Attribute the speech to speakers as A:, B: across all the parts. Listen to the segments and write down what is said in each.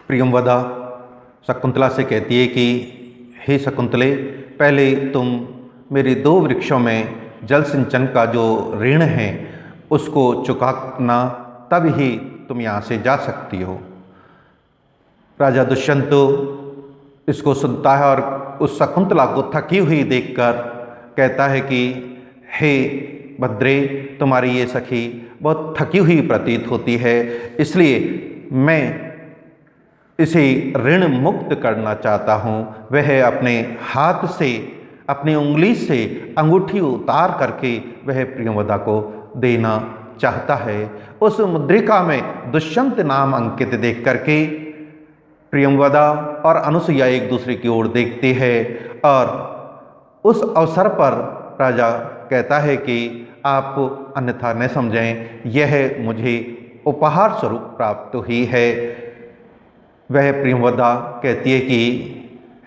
A: प्रियंवदा शकुंतला से कहती है कि हे शकुंतले, पहले तुम मेरे 2 वृक्षों में जल सिंचन का जो ऋण है उसको चुकाना, तब ही तुम यहाँ से जा सकती हो। राजा दुष्यंत इसको सुनता है और उस शकुंतला को थकी हुई देखकर कहता है कि हे भद्रे, तुम्हारी ये सखी बहुत थकी हुई प्रतीत होती है, इसलिए मैं इसे ऋण मुक्त करना चाहता हूँ। वह अपने हाथ से, अपनी उंगली से अंगूठी उतार करके वह प्रियंवदा को देना चाहता है। उस मुद्रिका में दुष्यंत नाम अंकित देख करके प्रियंवदा और अनुसुईया एक दूसरे की ओर देखते हैं और उस अवसर पर राजा कहता है कि आप अन्यथा न समझें, यह मुझे उपहार स्वरूप प्राप्त हुई है। वह प्रियंवदा कहती है कि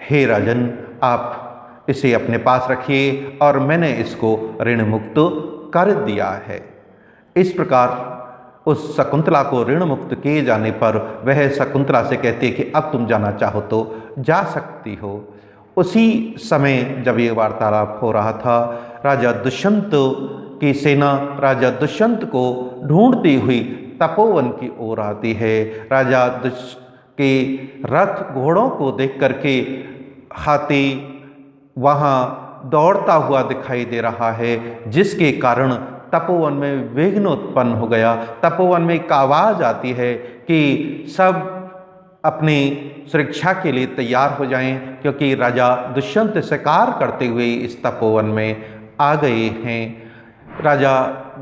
A: हे राजन, आप इसे अपने पास रखिए और मैंने इसको ऋण मुक्त कर दिया है। इस प्रकार उस शकुंतला को ऋण मुक्त किए जाने पर वह शकुंतला से कहती है कि अब तुम जाना चाहो तो जा सकती हो। उसी समय जब ये वार्तालाप हो रहा था, राजा दुष्यंत की सेना राजा दुष्यंत को ढूंढती हुई तपोवन की ओर आती है। राजा के रथ घोड़ों को देख करके हाथी वहाँ दौड़ता हुआ दिखाई दे रहा है, जिसके कारण तपोवन में विघ्न उत्पन्न हो गया। तपोवन में एक आवाज़ आती है कि सब अपनी सुरक्षा के लिए तैयार हो जाएं, क्योंकि राजा दुष्यंत शिकार करते हुए इस तपोवन में आ गए हैं। राजा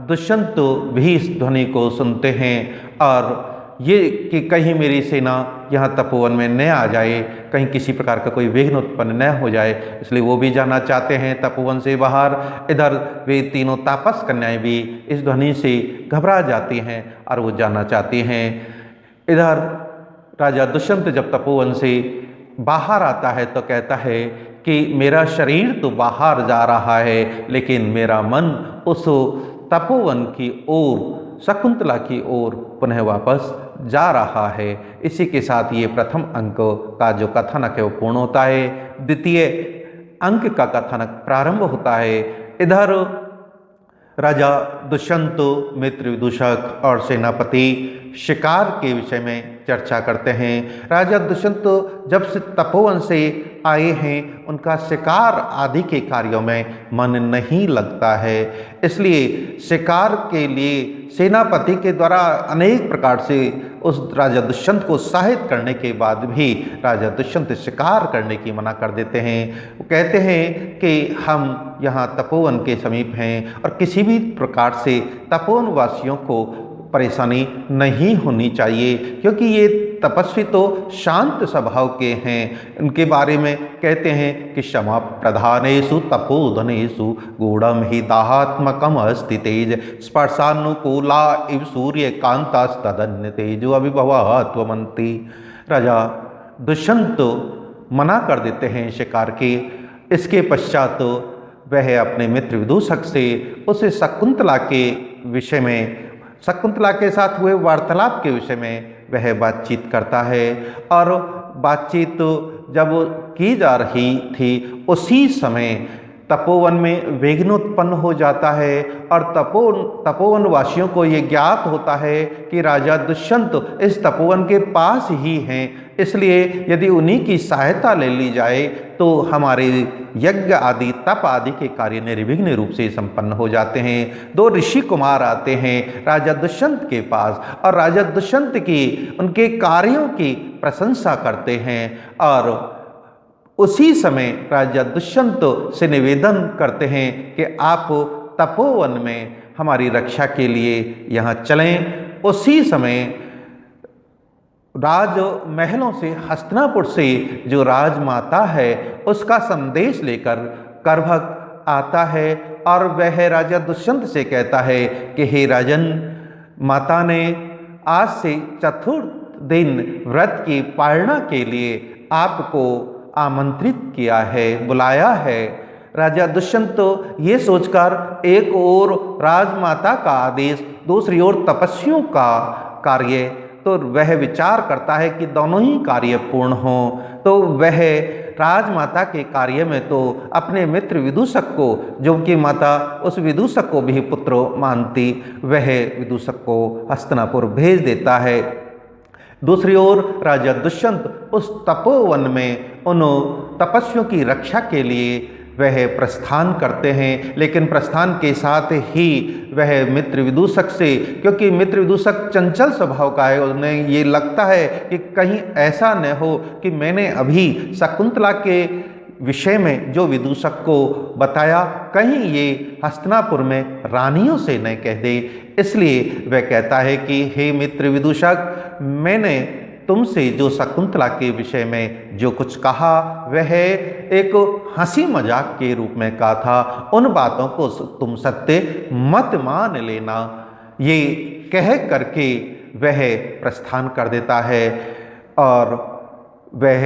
A: दुष्यंत भी इस ध्वनि को सुनते हैं और ये कि कहीं मेरी सेना यहाँ तपोवन में न आ जाए, कहीं किसी प्रकार का कोई विघ्न उत्पन्न न हो जाए, इसलिए वो भी जाना चाहते हैं तपोवन से बाहर। इधर वे तीनों तापस कन्याएं भी इस ध्वनि से घबरा जाती हैं और वो जाना चाहती हैं। इधर राजा दुष्यंत जब तपोवन से बाहर आता है तो कहता है कि मेरा शरीर तो बाहर जा रहा है, लेकिन मेरा मन उस तपोवन की ओर, शकुंतला की ओर पुनः वापस जा रहा है। इसी के साथ ये प्रथम अंक का जो कथनक है वो पूर्ण होता है। द्वितीय अंक का कथनक प्रारंभ होता है। इधर राजा दुष्यंत, मित्र विदूषक और सेनापति शिकार के विषय में चर्चा करते हैं। राजा दुष्यंत जब से तपोवन से आए हैं, उनका शिकार आदि के कार्यों में मन नहीं लगता है, इसलिए शिकार के लिए सेनापति के द्वारा अनेक प्रकार से उस राजा दुष्यंत को सहायता करने के बाद भी राजा दुष्यंत शिकार करने की मना कर देते हैं। वो कहते हैं कि हम यहाँ तपोवन के समीप हैं और किसी भी प्रकार से तपोवन वासियों को परेशानी नहीं होनी चाहिए, क्योंकि ये तपस्वी तो शांत स्वभाव के हैं। उनके बारे में कहते हैं कि क्षमा प्रधानेषु तपोधनेषु गूढ़म हि दाहात्मकम अस्ति तेज स्पर्शानुकूला इव सूर्य कांतास्तदन्य तेजो अभिभवात्वमन्ति। राजा दुष्यंत मना कर देते हैं शिकार के। इसके पश्चात वह अपने मित्र विदूषक से उस शकुंतला के विषय में, शकुंतला के साथ हुए वार्तालाप के विषय में वह बातचीत करता है। और बातचीत जब की जा रही थी, उसी समय तपोवन में विघ्न उत्पन्न हो जाता है और तपोवन वासियों को ये ज्ञात होता है कि राजा दुष्यंत इस तपोवन के पास ही हैं, इसलिए यदि उन्हीं की सहायता ले ली जाए तो हमारे यज्ञ आदि तप आदि के कार्य निर्विघ्न रूप से संपन्न हो जाते हैं। 2 ऋषि कुमार आते हैं राजा दुष्यंत के पास और राजा दुष्यंत की उनके कार्यों की प्रशंसा करते हैं और उसी समय राजा दुष्यंत से निवेदन करते हैं कि आप तपोवन में हमारी रक्षा के लिए यहाँ चलें। उसी समय राजमहलों से, हस्तिनापुर से जो राजमाता है उसका संदेश लेकर करभग आता है और वह राजा दुष्यंत से कहता है कि हे राजन, माता ने आज से चतुर्थ दिन व्रत की पालना के लिए आपको आमंत्रित किया है, बुलाया है। राजा दुष्यंत ये सोचकर एक ओर राजमाता का आदेश, दूसरी ओर तपस्वियों का कार्य तो वह विचार करता है कि दोनों ही कार्य पूर्ण हों। तो वह राजमाता के कार्य में तो अपने मित्र विदूषक को, जो कि माता उस विदूषक को भी पुत्र मानती, वह विदूषक को हस्तिनापुर भेज देता है। दूसरी ओर राजा दुष्यंत उस तपोवन में उन तपस्वियों की रक्षा के लिए वह प्रस्थान करते हैं, लेकिन प्रस्थान के साथ ही वह मित्र विदूषक से, क्योंकि मित्र विदूषक चंचल स्वभाव का है, उन्हें ये लगता है कि कहीं ऐसा न हो कि मैंने अभी शकुंतला के विषय में जो विदूषक को बताया, कहीं ये हस्तिनापुर में रानियों से न कह दे। इसलिए वह कहता है कि हे मित्र विदूषक, मैंने तुमसे जो शकुंतला के विषय में जो कुछ कहा वह एक हंसी मजाक के रूप में कहा था, उन बातों को तुम सत्य मत मान लेना। ये कह करके वह प्रस्थान कर देता है और वह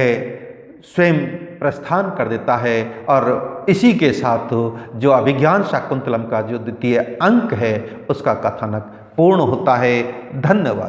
A: स्वयं प्रस्थान कर देता है। और इसी के साथ जो अभिज्ञान शाकुंतलम का जो द्वितीय अंक है उसका कथानक पूर्ण होता है। धन्यवाद।